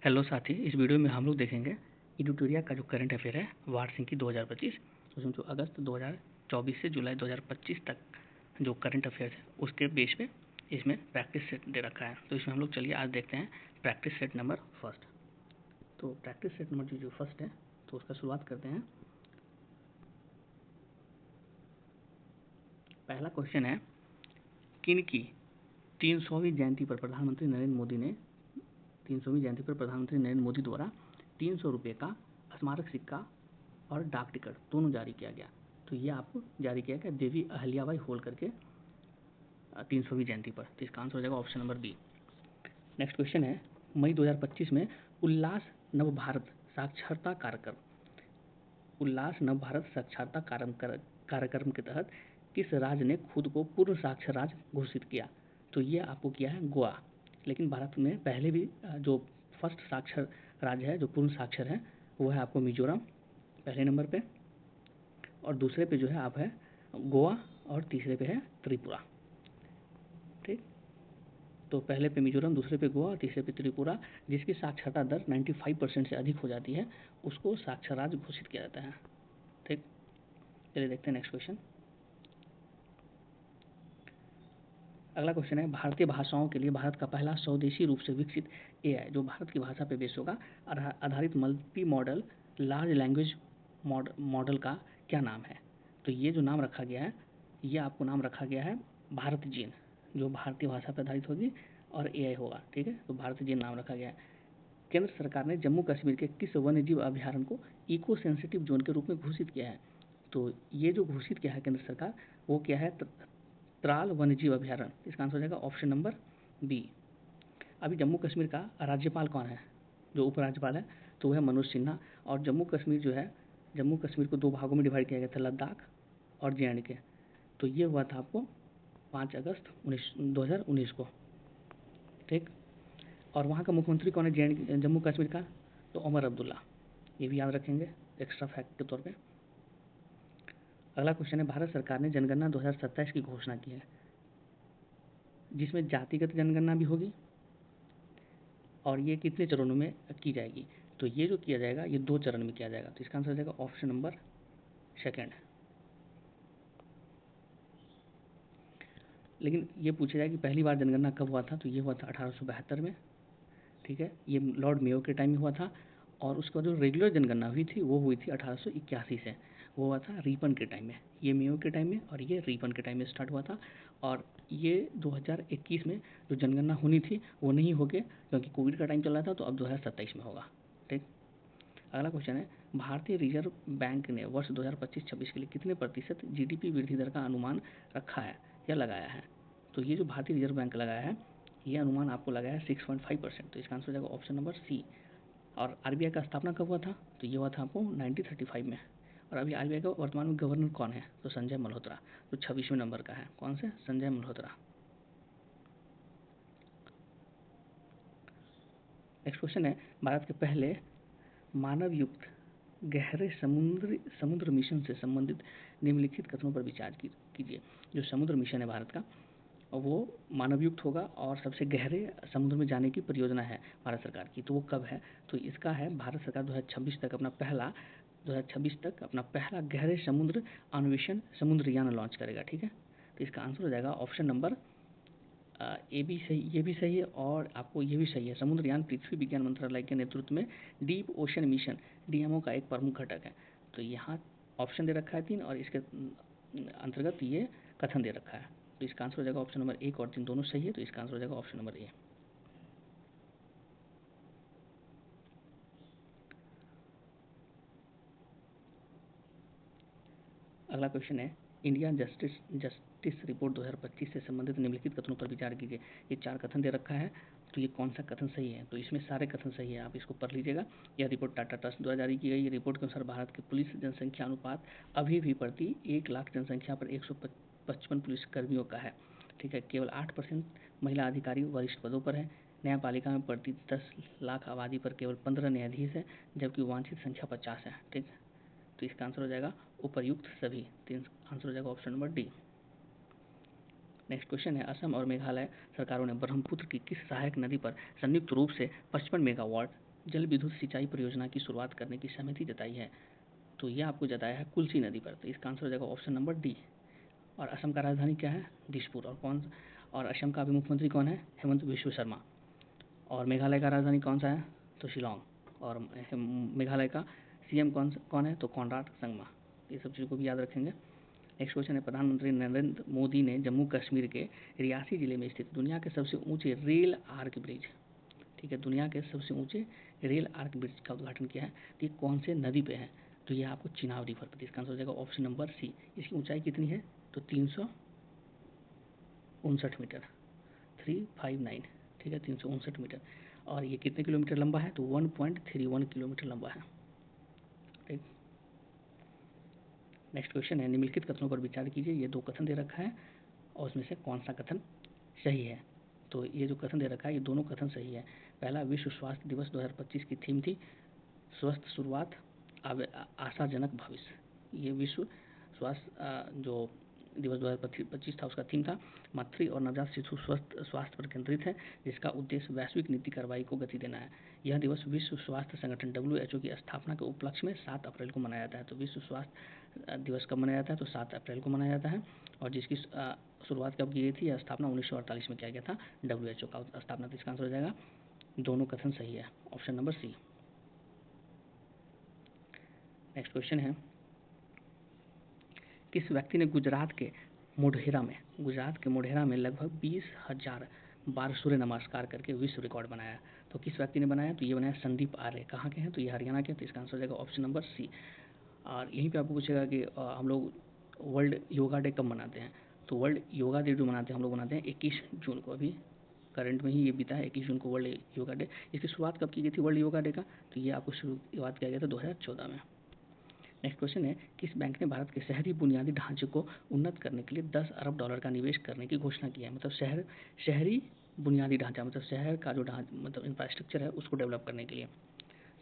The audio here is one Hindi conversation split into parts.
हेलो साथी, इस वीडियो में हम लोग देखेंगे एडिटोरिया का जो करंट अफेयर है वार्षिकी 2025, उसमें जो अगस्त 2024 से जुलाई 2025 तक जो करंट अफेयर है उसके बेस पे इसमें प्रैक्टिस सेट दे रखा है। तो इसमें हम लोग चलिए आज देखते हैं प्रैक्टिस सेट नंबर फर्स्ट। तो प्रैक्टिस सेट नंबर जो फर्स्ट है तो उसका शुरुआत करते हैं। पहला क्वेश्चन है, किन की 300वीं जयंती पर प्रधानमंत्री नरेंद्र मोदी द्वारा 300 रुपये का स्मारक सिक्का और डाक टिकट दोनों जारी किया गया। तो ये आपको जारी किया गया देवी अहिल्याबाई होलकर के 300वीं जयंती पर। तो इसका आंसर हो जाएगा option number B. Next question है, मई 2025 में उल्लास नव भारत साक्षरता कार्यक्रम के तहत किस राज्य ने खुद को पूर्ण साक्षर राज्य घोषित किया? तो ये आपको किया है गोवा। लेकिन भारत में पहले भी जो फर्स्ट साक्षर राज्य है जो पूर्ण साक्षर है वो है आपको मिजोरम पहले नंबर पे, और दूसरे पे जो है आप है गोवा, और तीसरे पे है त्रिपुरा। ठीक, तो पहले पे मिजोरम, दूसरे पे गोवा, तीसरे पे त्रिपुरा। जिसकी साक्षरता दर 95% से अधिक हो जाती है उसको साक्षर राज्य घोषित किया जाता है। ठीक, चलिए देखते हैं नेक्स्ट क्वेश्चन। अगला क्वेश्चन है, भारतीय भाषाओं के लिए भारत का पहला स्वदेशी रूप से विकसित एआई जो भारत की भाषा पे बेस होगा आधारित multi modal large language model का क्या नाम है? तो ये जो नाम रखा गया है ये आपको नाम रखा गया है भारत जीन, जो भारतीय भाषा पर आधारित होगी और एआई होगा। ठीक है, तो भारत जीन नाम रखा गया है। केंद्र सरकार ने जम्मू कश्मीर के किस वन्यजीव अभ्यारण्य को इको सेंसिटिव जोन के रूप में घोषित किया है? तो ये जो घोषित किया है केंद्र सरकार वो क्या है? त्राल वन्यजीव अभ्यारण्य। इसका आंसर हो जाएगा ऑप्शन नंबर बी। अभी जम्मू कश्मीर का राज्यपाल कौन है? जो उपराज्यपाल है तो वह है मनोज सिन्हा। और जम्मू कश्मीर जो है, जम्मू कश्मीर को दो भागों में डिवाइड किया गया था, लद्दाख और जे.एंड.के। तो ये हुआ था आपको 5 अगस्त 2019 को। ठीक, और वहाँ का मुख्यमंत्री कौन है जम्मू कश्मीर का? तो उमर अब्दुल्ला। ये भी याद रखेंगे एक्स्ट्रा फैक्ट के तौर पे। अगला क्वेश्चन है, भारत सरकार ने जनगणना 2027 की घोषणा की है जिसमें जातिगत जनगणना भी होगी, और ये कितने चरणों में की जाएगी? तो ये जो किया जाएगा ये 2 चरण में किया जाएगा। तो इसका आंसर हो जाएगा ऑप्शन नंबर सेकेंड। लेकिन ये पूछा जाए कि पहली बार जनगणना कब हुआ था? तो ये हुआ था 1872 में। ठीक है, ये लॉर्ड मेयो के टाइम में हुआ था। और उसके बाद जो रेगुलर जनगणना हुई थी वो हुई थी 1881 से। वो हुआ था रिपन के टाइम में, ये मेयो के टाइम में और ये रिपन के टाइम में स्टार्ट हुआ था। और ये 2021 में जो जनगणना होनी थी वो नहीं हो गई क्योंकि कोविड का टाइम चल रहा था, तो अब 2027 में होगा। ठीक, अगला क्वेश्चन है, भारतीय रिजर्व बैंक ने वर्ष 2025-26 के लिए कितने प्रतिशत जीडीपी वृद्धि दर का अनुमान रखा है या लगाया है? तो ये जो भारतीय रिजर्व बैंक लगाया है ये अनुमान आपको लगाया है 6.5%। तो इसका आंसर हो जाएगा ऑप्शन नंबर सी। और आरबीआई का स्थापना कब हुआ था? तो ये हुआ था आपको 1935 में। और अभी आरबीआई का वर्तमान में गवर्नर कौन है? तो संजय मल्होत्रा, जो 26वें नंबर का है। कौन से? संजय मल्होत्रा। नेक्स्ट क्वेश्चन है, भारत के पहले मानव युक्त गहरे समुद्र मिशन से संबंधित निम्नलिखित कथनों पर विचार कीजिए। जो समुद्र मिशन है भारत का वो मानवयुक्त होगा और सबसे गहरे समुद्र में जाने की परियोजना है भारत सरकार की। तो वो कब है? तो इसका है भारत सरकार 2026 तक अपना पहला गहरे समुद्र अन्वेषण समुद्रयान लॉन्च करेगा। ठीक है, तो इसका आंसर हो जाएगा ऑप्शन नंबर ए भी सही, ये भी सही है और आपको ये भी सही है। समुद्रयान पृथ्वी विज्ञान मंत्रालय के नेतृत्व में डीप ओशन मिशन डीएमओ का एक प्रमुख घटक है। तो यहाँ ऑप्शन दे रखा है 3 और इसके अंतर्गत ये कथन दे रखा है। तो इसका आंसर हो जाएगा ऑप्शन नंबर 1 और 3 दोनों सही है। तो इसका आंसर हो जाएगा ऑप्शन नंबर ए। अगला क्वेश्चन है, इंडिया जस्टिस रिपोर्ट 2025 से संबंधित निम्नलिखित कथनों पर विचार कीजिए। ये 4 कथन दे रखा है, तो ये कौन सा कथन सही है? तो इसमें सारे कथन सही है, आप इसको पढ़ लीजिएगा। यह रिपोर्ट टाटा ट्रस्ट द्वारा जारी की गई रिपोर्ट के अनुसार भारत के पुलिस जनसंख्या अनुपात अभी भी प्रति 1 लाख जनसंख्या पर 155 पुलिस कर्मियों का है। ठीक है, केवल 8% महिला अधिकारी वरिष्ठ पदों पर है। न्यायपालिका में प्रति 10 लाख आबादी पर केवल 15 न्यायाधीश है, जबकि वांछित संख्या 50 है। ठीक, तो इसका आंसर हो जाएगा उपर्युक्त सभी। तो आंसर हो जाएगा option number D. Next question है, असम और मेघालय सरकारों ने ब्रह्मपुत्र की किस सहायक नदी पर संयुक्त रूप से 55 मेगावाट जल विद्युत सिंचाई परियोजना की शुरुआत करने की सहमति जताई है? तो ये आपको जताया है कुल्सी नदी पर। तो इसका आंसर हो जाएगा ऑप्शन नंबर डी। और असम का राजधानी क्या है? दिसपुर। और असम का अभी मुख्यमंत्री कौन है? हेमंत बिश्व शर्मा। और मेघालय का राजधानी कौन सा है? तो शिलोंग। और मेघालय का सीएम कौन है? तो कॉनराड संगमा। ये सब चीज़ों को भी याद रखेंगे। नेक्स्ट क्वेश्चन है, प्रधानमंत्री नरेंद्र मोदी ने जम्मू कश्मीर के रियासी जिले में स्थित दुनिया के सबसे ऊंचे रेल आर्क ब्रिज, ठीक है, दुनिया के सबसे ऊंचे रेल आर्क ब्रिज का उद्घाटन किया है। तो ये कौन से नदी पे है? तो ये आपको चिनाब रिवर पर। इसका आंसर हो जाएगा ऑप्शन नंबर सी। इसकी ऊंचाई कितनी है? तो 359 मीटर, 359, ठीक है, 359 मीटर। और ये कितने किलोमीटर लंबा है? तो 1.31 किलोमीटर लंबा है, ठीक। नेक्स्ट क्वेश्चन है, निम्नलिखित कथनों पर विचार कीजिए। ये दो कथन दे रखा है और उसमें से कौन सा कथन सही है? तो ये जो कथन दे रखा है ये दोनों कथन सही है। पहला, विश्व स्वास्थ्य दिवस 2025 की थीम थी स्वस्थ शुरुआत आशाजनक भविष्य। ये विश्व स्वास्थ्य जो दिवस 2025 था उसका थीम था मातृ और नवजात शिशु स्वस्थ स्वास्थ्य पर केंद्रित है, जिसका उद्देश्य वैश्विक नीति कार्रवाई को गति देना है। यह दिवस विश्व स्वास्थ्य संगठन WHO की स्थापना के उपलक्ष्य में 7 अप्रैल को मनाया जाता है। तो विश्व स्वास्थ्य दिवस कब मनाया जाता है? तो 7 अप्रैल को मनाया जाता है। और जिसकी शुरुआत कब की गई थी? स्थापना 1948 में किया गया था WHO का स्थापना। तो इसका आंसर हो जाएगा दोनों कथन सही है, option number C. Next question है, किस व्यक्ति ने गुजरात के मोढेरा में लगभग 20,000 बार सूर्य नमस्कार करके विश्व रिकॉर्ड बनाया? तो किस व्यक्ति ने बनाया? तो ये बनाया संदीप आर्य। कहाँ के हैं? तो ये हरियाणा के। तो इसका आंसर हो जाएगा ऑप्शन नंबर सी। और यहीं पे आपको पूछेगा कि हम लोग वर्ल्ड योगा डे कब मनाते हैं? तो वर्ल्ड योगा डे जो मनाते हैं हम लोग मनाते हैं 21 जून को। अभी करंट में ही ये बीता है 21 जून को वर्ल्ड योगा डे। इसकी शुरुआत कब की गई थी वर्ल्ड योगा डे का? तो ये आपको शुरुआत किया गया था 2014 में। नेक्स्ट क्वेश्चन है, किस बैंक ने भारत के शहरी बुनियादी ढांचे को उन्नत करने के लिए 10 अरब डॉलर का निवेश करने की घोषणा की है? मतलब शहरी बुनियादी ढांचा, मतलब शहर का जो मतलब इंफ्रास्ट्रक्चर है उसको डेवलप करने के लिए।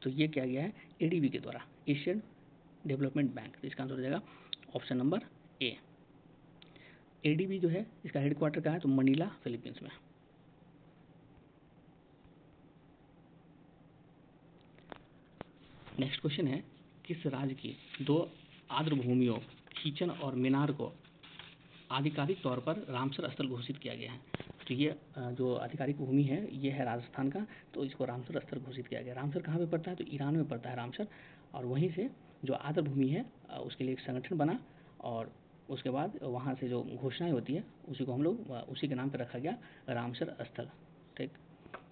तो ये किया गया है ADB के द्वारा, एशियन डेवलपमेंट बैंक। तो इसका आंसर हो जाएगा ऑप्शन नंबर ए। ADB जो है इसका हेडक्वार्टर कहाँ है? तो मनीला, फिलीपींस में। नेक्स्ट क्वेश्चन है, किस राज्य की दो आर्द्रभूमियों खीचन और मिनार को आधिकारिक तौर पर रामसर स्थल घोषित किया गया है? तो ये जो आधिकारिक भूमि है ये है राजस्थान का, तो इसको रामसर स्थल घोषित किया गया। रामसर कहाँ पे पड़ता है? तो ईरान में पड़ता है रामसर। और वहीं से जो आर्द्र भूमि है उसके लिए एक संगठन बना और उसके बाद वहाँ से जो घोषणाएं होती है उसी को हम लोग उसी के नाम पर रखा गया रामसर स्थल, ठीक।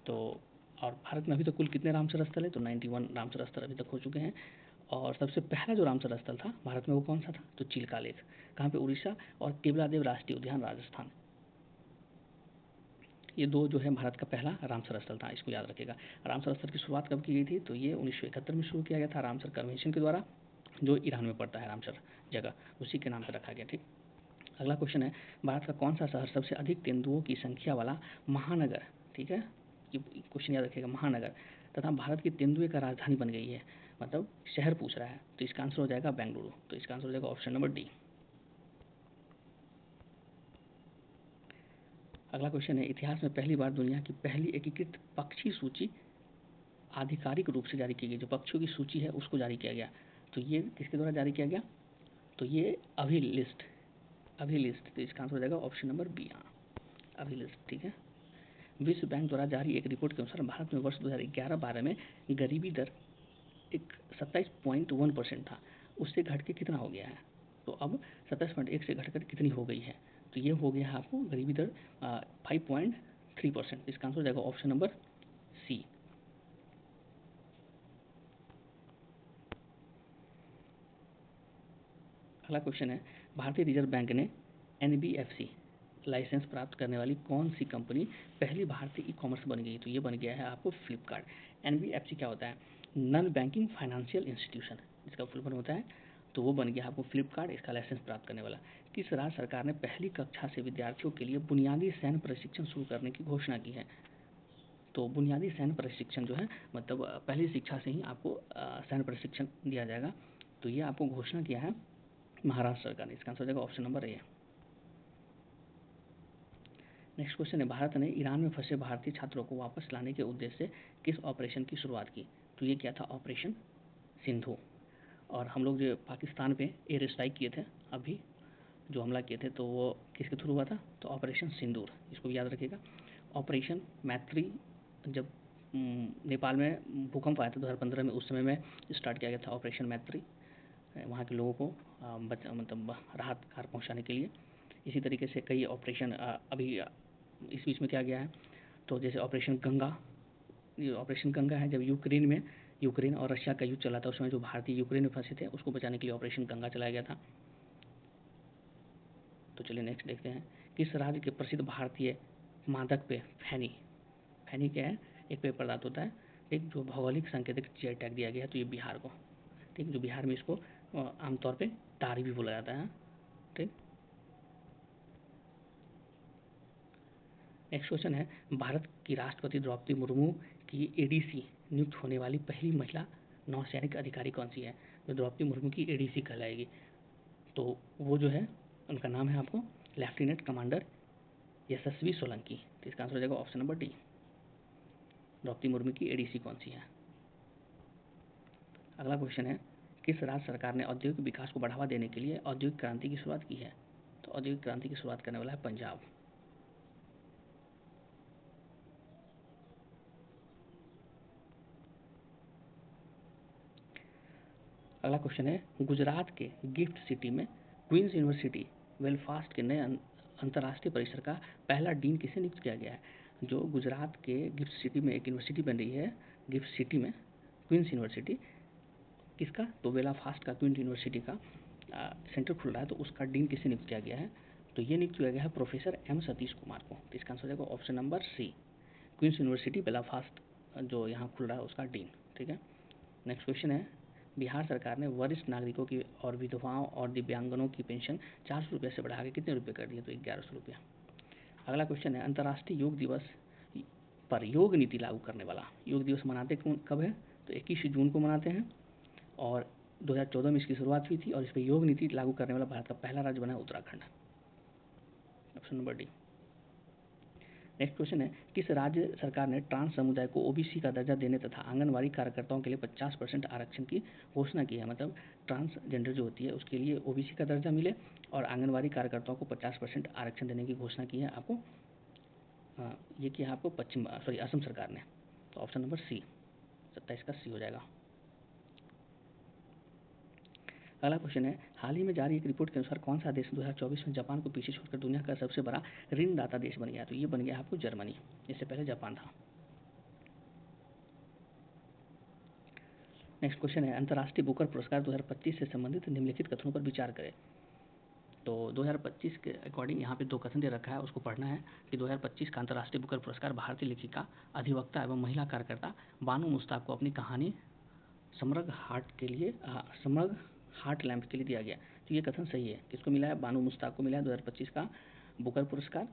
तो और भारत में अभी तक कुल कितने रामसर स्थल है? तो 91 रामसर स्थल अभी तक हो चुके हैं। और सबसे पहला जो रामसर स्थल था भारत में वो कौन सा था? तो चिल्का लेक, कहाँ पे? उड़ीसा। और केवलादेव राष्ट्रीय उद्यान राजस्थान। ये दो जो है भारत का पहला रामसर स्थल था, इसको याद रखिएगा। रामसर स्थल की शुरुआत कब की गई थी? तो ये 1971 में शुरू किया गया था रामसर कन्वेंशन के द्वारा, जो ईरान में पड़ता है रामसर जगह, उसी के नाम पर रखा गया, ठीक। अगला क्वेश्चन है, भारत का कौन सा शहर सबसे अधिक तेंदुओं की संख्या वाला महानगर, ठीक है, ये क्वेश्चन याद रखिएगा, महानगर तथा भारत की तेंदुए का राजधानी बन गई है? मतलब शहर पूछ रहा है, तो इसका आंसर हो जाएगा बेंगलुरु। तो इसका आंसर हो जाएगा ऑप्शन नंबर डी। अगला क्वेश्चन है, इतिहास में पहली बार दुनिया की पहली एकीकृत पक्षी सूची आधिकारिक रूप से जारी की गई, जो पक्षियों की सूची है उसको जारी किया गया। तो ये किसके द्वारा जारी किया गया? तो ये अभिलिस्ट। तो इसका आंसर हो जाएगा ऑप्शन नंबर बी, हाँ, अभिलिस्ट, ठीक है। विश्व बैंक द्वारा जारी एक रिपोर्ट के अनुसार भारत में वर्ष 2011-12 में गरीबी दर एक 27.1% था, उससे घट के कितना हो गया है? तो अब 27.1 से घटकर कितनी हो गई है? तो ये हो गया है आपको गरीबी दर 5.3%। इसका आंसर हो जाएगा ऑप्शन नंबर सी। अगला क्वेश्चन है, भारतीय रिजर्व बैंक ने NBFC लाइसेंस प्राप्त करने वाली कौन सी कंपनी पहली भारतीय ई-कॉमर्स बन गई? तो ये बन गया है आपको फ्लिपकार्ट। NBFC क्या होता है? नॉन बैंकिंग फाइनेंशियल इंस्टीट्यूशन, जिसका फुल फॉर्म होता है। तो वो बन गया आपको फ्लिपकार्ट, इसका लाइसेंस प्राप्त करने वाला। किस राज्य सरकार ने पहली कक्षा से विद्यार्थियों के लिए बुनियादी सैन्य प्रशिक्षण शुरू करने की घोषणा की है? तो बुनियादी सैन्य प्रशिक्षण जो है मतलब पहली शिक्षा से ही आपको सैन्य प्रशिक्षण दिया जाएगा। तो ये आपको घोषणा किया है महाराष्ट्र सरकार ने। इसका आंसर हो जाएगा option number A. Next question है, भारत ने ईरान में फंसे भारतीय छात्रों को वापस लाने के उद्देश्य से किस ऑपरेशन की शुरुआत की? तो ये क्या था? ऑपरेशन सिंधु। और हम लोग जो पाकिस्तान पे एयर स्ट्राइक किए थे, अभी जो हमला किए थे, तो वो किसके थ्रू हुआ था? तो ऑपरेशन सिंदूर, इसको भी याद रखिएगा। ऑपरेशन मैत्री, जब नेपाल में भूकंप आया था 2015 में, उस समय में स्टार्ट किया गया था ऑपरेशन मैत्री, वहाँ के लोगों को मतलब राहत कार्य पहुँचाने के लिए। इसी तरीके से कई ऑपरेशन अभी इस बीच में क्या गया है, तो जैसे ऑपरेशन गंगा, ये ऑपरेशन गंगा है, जब यूक्रेन और रशिया का युद्ध चला था, उस समय जो भारतीय यूक्रेन में फंसे थे उसको बचाने के लिए ऑपरेशन गंगा चलाया गया था। तो चलिए नेक्स्ट देखते हैं, किस राज्य के प्रसिद्ध भारतीय मादक पेय फैनी क्या है? एक पेय पदार्थ होता है, एक जो भौगोलिक सांकेतिक जीआई टैग दिया गया है, तो ये बिहार को, ठीक, जो बिहार में इसको आमतौर पे तारी भी बोला जाता है, ठीक। नेक्स्ट क्वेश्चन है, भारत की राष्ट्रपति द्रौपदी मुर्मू की एडीसी नियुक्त होने वाली पहली महिला नौसैनिक अधिकारी कौन सी है? जो द्रौपदी मुर्मू की एडीसी कहलाएगी, तो वो जो है, उनका नाम है आपको लेफ्टिनेंट कमांडर यशस्वी सोलंकी। तो इसका आंसर हो जाएगा option number D, Draupadi Murmu की एडीसी कौन सी है। अगला क्वेश्चन है, किस राज्य सरकार ने औद्योगिक विकास को बढ़ावा देने के लिए औद्योगिक क्रांति की शुरुआत की है? तो औद्योगिक क्रांति की शुरुआत करने वाला है पंजाब। अगला क्वेश्चन है, गुजरात के गिफ्ट सिटी में क्वींस यूनिवर्सिटी बेलफास्ट के नए अंतर्राष्ट्रीय परिसर का पहला डीन किसे नियुक्त किया गया है? जो गुजरात के गिफ्ट सिटी में एक यूनिवर्सिटी बन रही है, गिफ्ट सिटी में क्वींस यूनिवर्सिटी, किसका? तो बेलाफास्ट का क्वींस यूनिवर्सिटी का सेंटर खुल रहा है, तो उसका डीन किसे नियुक्त किया गया है? तो ये नियुक्त किया गया है प्रोफेसर एम सतीश कुमार को। तो इसका आंसर हो जाएगा option number C, Queen's University Belfast जो यहाँ खुल रहा है उसका डीन, ठीक है। नेक्स्ट क्वेश्चन है, बिहार सरकार ने वरिष्ठ नागरिकों की और विधवाओं और दिव्यांगनों की पेंशन 400 रुपये से बढ़ा के कितने रुपये कर दिए? तो 1100 रुपये। अगला क्वेश्चन है, अंतर्राष्ट्रीय योग दिवस पर योग नीति लागू करने वाला, योग दिवस मनाते कब है? तो 21 जून को मनाते हैं, और 2014 में इसकी शुरुआत हुई थी, और इस पर योग नीति लागू करने वाला भारत का पहला राज्य बना है Uttarakhand, option number D. Next question है, किस राज्य सरकार ने ट्रांस समुदाय को ओबीसी का दर्जा देने तथा आंगनवाड़ी कार्यकर्ताओं के लिए 50% आरक्षण की घोषणा की है? मतलब ट्रांसजेंडर जो होती है उसके लिए ओबीसी का दर्जा मिले और आंगनवाड़ी कार्यकर्ताओं को 50% आरक्षण देने की घोषणा की है आपको, ये किया है आपको असम सरकार ने। तो ऑप्शन नंबर सी, 27 का सी हो जाएगा। अगला क्वेश्चन है, हाल ही में जारी एक रिपोर्ट के अनुसार कौन सा देश 2024 में जापान को पीछे छोड़कर दुनिया का सबसे बड़ा ऋणदाता देश बन गया? तो ये बन गया आपको जर्मनी, इससे पहले जापान था। नेक्स्ट क्वेश्चन है, अंतर्राष्ट्रीय बुकर पुरस्कार 2025 से संबंधित निम्नलिखित कथनों पर विचार करें। तो 2025 के अकॉर्डिंग यहाँ पे दो कथन दे रखा है, उसको पढ़ना है कि 2025 का अंतर्राष्ट्रीय बुकर पुरस्कार भारतीय लेखिका, अधिवक्ता एवं महिला कार्यकर्ता बानू मुश्ताक को अपनी कहानी समग्र हार्ट लैम्प के लिए दिया गया। तो ये कथन सही है। किसको मिला है? बानू मुश्ताक को मिला है 2025 का बुकर पुरस्कार,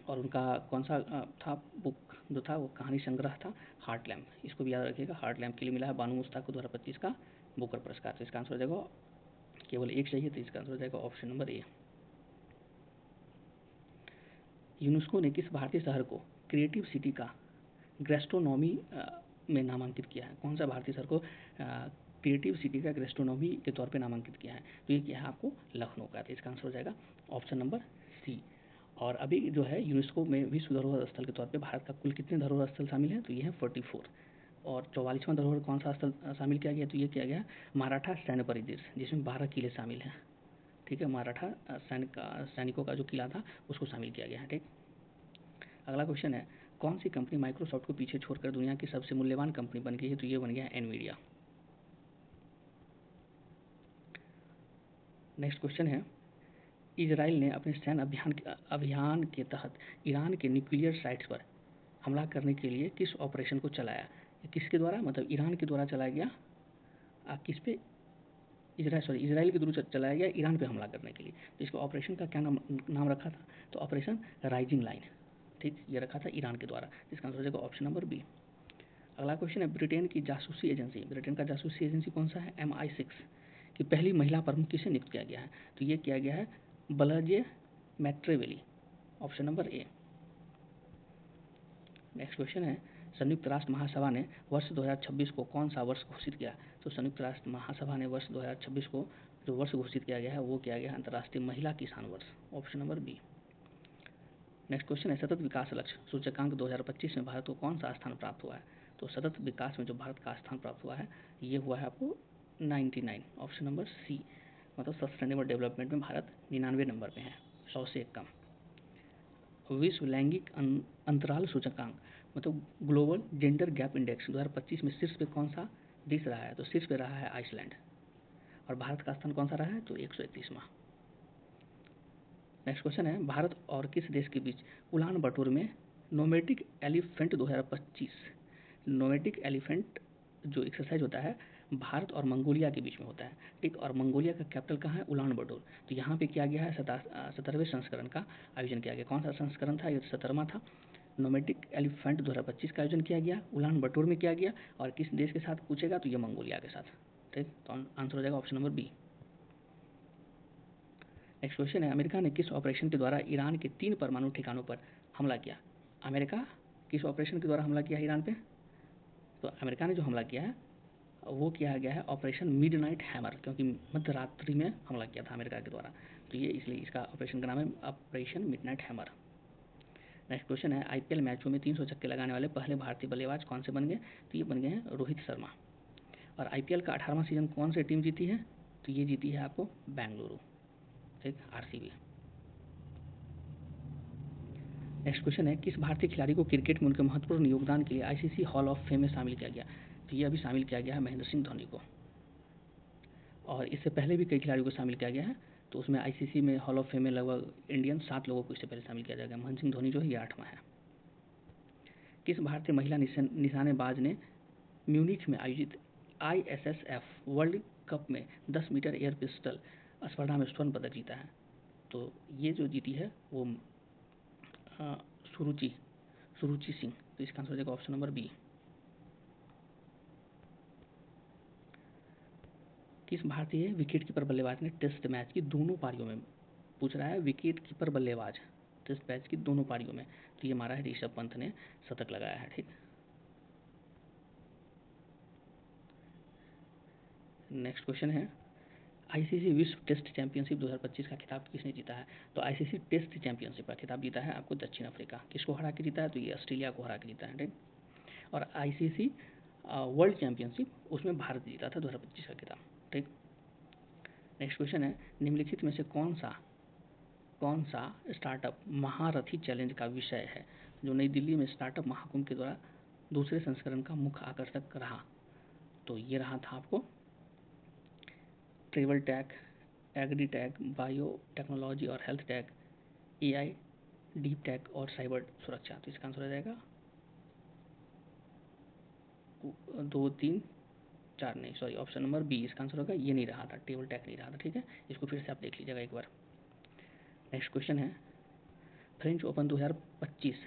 और उनका कौन सा था बुक जो था, वो कहानी संग्रह था हार्ट लैम्प। इसको भी याद रखिएगा, हार्ट लैम्प के लिए मिला है बानू मुश्ताक को 2025 का बुकर पुरस्कार। तो इसका आंसर हो जाएगा, केवल एक चाहिए, तो इसका आंसर हो जाएगा ऑप्शन नंबर ए। यूनेस्को ने किस भारतीय शहर को क्रिएटिव सिटी का गैस्ट्रोनॉमी में नामांकित किया है? कौन सा भारतीय शहर को क्रिएटिव सिटी का गैस्ट्रोनॉमी के तौर पे नामांकित किया है? तो ये क्या है आपको? लखनऊ का। तो इसका आंसर हो जाएगा ऑप्शन नंबर सी। और अभी जो है यूनेस्को में विश्व धरोहर स्थल के तौर पे भारत का कुल कितने धरोहर स्थल शामिल हैं? तो ये है 44। और 44वां धरोहर कौन सा स्थल शामिल किया गया? तो ये किया गया मराठा सैन्य परिदृश्य, जिसमें 12 किले शामिल हैं, ठीक है। मराठा सैनिकों का जो किला था उसको शामिल किया गया है, ठीक। अगला क्वेश्चन है, कौन सी कंपनी माइक्रोसॉफ्ट को पीछे छोड़कर दुनिया की सबसे मूल्यवान कंपनी बन गई है? तो ये बन गया एनवीडिया। नेक्स्ट क्वेश्चन है, इजराइल ने अपने सैन्य अभियान के तहत ईरान के न्यूक्लियर साइट्स पर हमला करने के लिए किस ऑपरेशन को चलाया? किसके द्वारा? मतलब ईरान के द्वारा चलाया गया, किस पे? इजराइल के द्वारा चलाया गया ईरान पे हमला करने के लिए। तो इसको ऑपरेशन का क्या नाम रखा था? तो ऑपरेशन राइजिंग लाइन, ठीक, ये रखा था ईरान के द्वारा। इसका आंसर हो जाएगा ऑप्शन नंबर बी। अगला क्वेश्चन है, ब्रिटेन का जासूसी एजेंसी कौन सा है? MI6 की पहली महिला प्रमुख किसे नियुक्त किया गया है? तो ये किया गया है बलजे मैट्रेवेली, option number A. Next question है संयुक्त राष्ट्र महासभा ने वर्ष 2026 को कौन सा वर्ष घोषित किया? तो संयुक्त राष्ट्र महासभा ने वर्ष 2026 को जो वर्ष घोषित किया गया है वो किया गया है अंतर्राष्ट्रीय महिला किसान वर्ष, option number B. Next question है सतत विकास लक्ष्य सूचकांक 2025 में भारत को कौन सा स्थान प्राप्त हुआ है? तो सतत विकास में जो भारत का स्थान प्राप्त हुआ है ये हुआ है आपको 99, ऑप्शन नंबर सी। मतलब सस्टेनेबल डेवलपमेंट में भारत 99 नंबर पे है, 100 से कम। विश्व लैंगिक अंतराल सूचकांक मतलब ग्लोबल जेंडर गैप इंडेक्स 2025 में शीर्ष पे कौन सा देश रहा है? तो शीर्ष पे रहा है आइसलैंड। और भारत का स्थान कौन सा रहा है? तो 131वां। नेक्स्ट क्वेश्चन है भारत और किस देश के बीच उलान बटोर में नोमैटिक एलिफेंट 2025, नोमैटिक एलिफेंट जो एक्सरसाइज होता है भारत और मंगोलिया के बीच में होता है, ठीक। और मंगोलिया का कैपिटल कहाँ है? उलान बटोर। तो यहाँ पे किया गया है 17वें संस्करण का आयोजन किया गया। कौन सा संस्करण था? ये 17वां था। नोमैटिक एलिफेंट 2025 का आयोजन किया गया, उलान बटोर में किया गया। और किस देश के साथ पूछेगा तो ये मंगोलिया के साथ, ठीक। तो आंसर हो जाएगा option number B. Next question है अमेरिका ने किस ऑपरेशन के द्वारा ईरान के 3 परमाणु ठिकानों पर हमला किया? अमेरिका किस ऑपरेशन के द्वारा हमला किया है ईरान पे? तो अमेरिका ने जो हमला किया है वो किया गया है ऑपरेशन मिडनाइट हैमर, क्योंकि मध्य रात्रि में हमला किया था अमेरिका के द्वारा, तो ये इसलिए इसका ऑपरेशन का नाम है operation midnight hammer. Next question है आईपीएल मैचों में 300 छक्के लगाने वाले पहले भारतीय बल्लेबाज कौन से बन गए? तो ये बन गए हैं रोहित शर्मा। और आईपीएल का 18वां सीजन कौन सी टीम जीती है? तो ये जीती है आपको बेंगलुरु, ठीक, आरसीबी। नेक्स्ट क्वेश्चन है किस भारतीय खिलाड़ी को क्रिकेट में उनके महत्वपूर्ण योगदान के लिए आईसीसी हॉल ऑफ फेम में शामिल किया गया? तो ये अभी शामिल किया गया है महेंद्र सिंह धोनी को। और इससे पहले भी कई खिलाड़ियों को शामिल किया गया है, तो उसमें आईसीसी में हॉल ऑफ फेम में लगभग इंडियन 7 लोगों को इससे पहले शामिल किया जाएगा। महेंद्र सिंह धोनी जो है ये 8वां है। किस भारतीय महिला निशानेबाज ने म्यूनिख में आयोजित आईएसएसएफ वर्ल्ड कप में 10 मीटर एयर पिस्टल स्पर्धा में स्वर्ण पदक जीता है? तो ये जो जीती है वो सुरुचि सिंह। तो इसका आंसर हो जाएगा ऑप्शन नंबर बी। किस भारतीय विकेट कीपर बल्लेबाज ने टेस्ट मैच की दोनों पारियों में, पूछ रहा है विकेट कीपर बल्लेबाज टेस्ट मैच की दोनों पारियों में, तो ये मारा है ऋषभ पंत ने शतक लगाया है, ठीक। नेक्स्ट क्वेश्चन है आईसीसी विश्व टेस्ट चैंपियनशिप 2025 का खिताब किसने जीता है? तो आईसीसी टेस्ट चैंपियनशिप का खिताब जीता है आपको दक्षिण अफ्रीका। किसको हरा के जीता है? तो ये ऑस्ट्रेलिया को हरा के जीता है, ठीक। और आईसीसी वर्ल्ड चैंपियनशिप उसमें भारत जीता था 2025 का खिताब, ठीक। नेक्स्ट क्वेश्चन है निम्नलिखित में से कौन सा स्टार्टअप महारथी चैलेंज का विषय है जो नई दिल्ली में स्टार्टअप महाकुंभ के द्वारा दूसरे संस्करण का मुख्य आकर्षक रहा? तो ये रहा था आपको travel tag, agri tag, biotechnology और health tag, AI, deep tag और साइबर सुरक्षा। तो इसका आंसर हो जाएगा 2, 3, 4 नहीं, सॉरी, ऑप्शन नंबर बी इसका आंसर होगा। ये नहीं रहा था, टेबल टैग नहीं रहा था, ठीक है। इसको फिर से आप देख लीजिएगा एक बार। नेक्स्ट क्वेश्चन है फ्रेंच ओपन 2025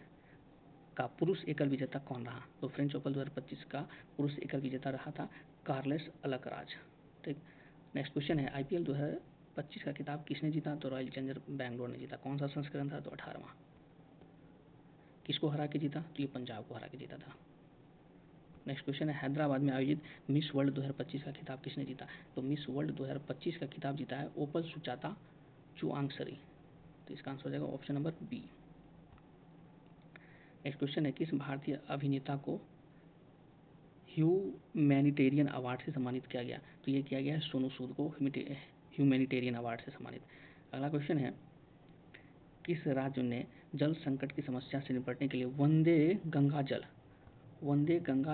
का पुरुष एकल विजेता कौन रहा? तो फ्रेंच ओपन 2025 का पुरुष एकल विजेता रहा था कार्लेस अलकराज, ठीक। नेक्स्ट क्वेश्चन है आईपीएल 2025 का खिताब किसने जीता? तो रॉयल चैलेंजर बैंगलोर ने जीता। कौन सा संस्करण था? तो 18वां। किसको हरा के जीता? तो ये पंजाब को हरा के जीता था। नेक्स्ट क्वेश्चन है हैदराबाद में आयोजित मिस वर्ल्ड 2025 का खिताब किसने जीता? तो मिस वर्ल्ड 2025 का खिताब जीता है ओपल सुचाता चुआंगसरी। तो इसका आंसर हो जाएगा option number B. Next question है किस भारतीय अभिनेता को ह्यूमैनिटेरियन अवार्ड से सम्मानित किया गया? तो ये किया गया है सोनू सूद को ह्यूमैनिटेरियन अवार्ड से सम्मानित। अगला क्वेश्चन है किस राज्य ने जल संकट की समस्या से निपटने के लिए वंदे गंगा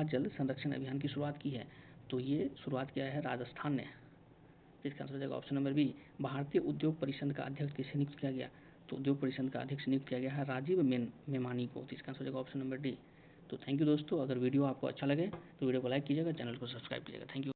जल संरक्षण अभियान की शुरुआत की है? तो ये शुरुआत किया है राजस्थान ने। इसका आंसर हो जाएगा ऑप्शन नंबर बी। भारतीय उद्योग परिषद का अध्यक्ष किसे नियुक्त किया गया? तो उद्योग परिषद का अध्यक्ष नियुक्त किया गया है राजीव मेमानी को। तो इसका आंसर हो जाएगा ऑप्शन नंबर डी। तो थैंक यू दोस्तों, अगर वीडियो आपको अच्छा लगे तो वीडियो को लाइक कीजिएगा, चैनल को सब्सक्राइब कीजिएगा। Thank you.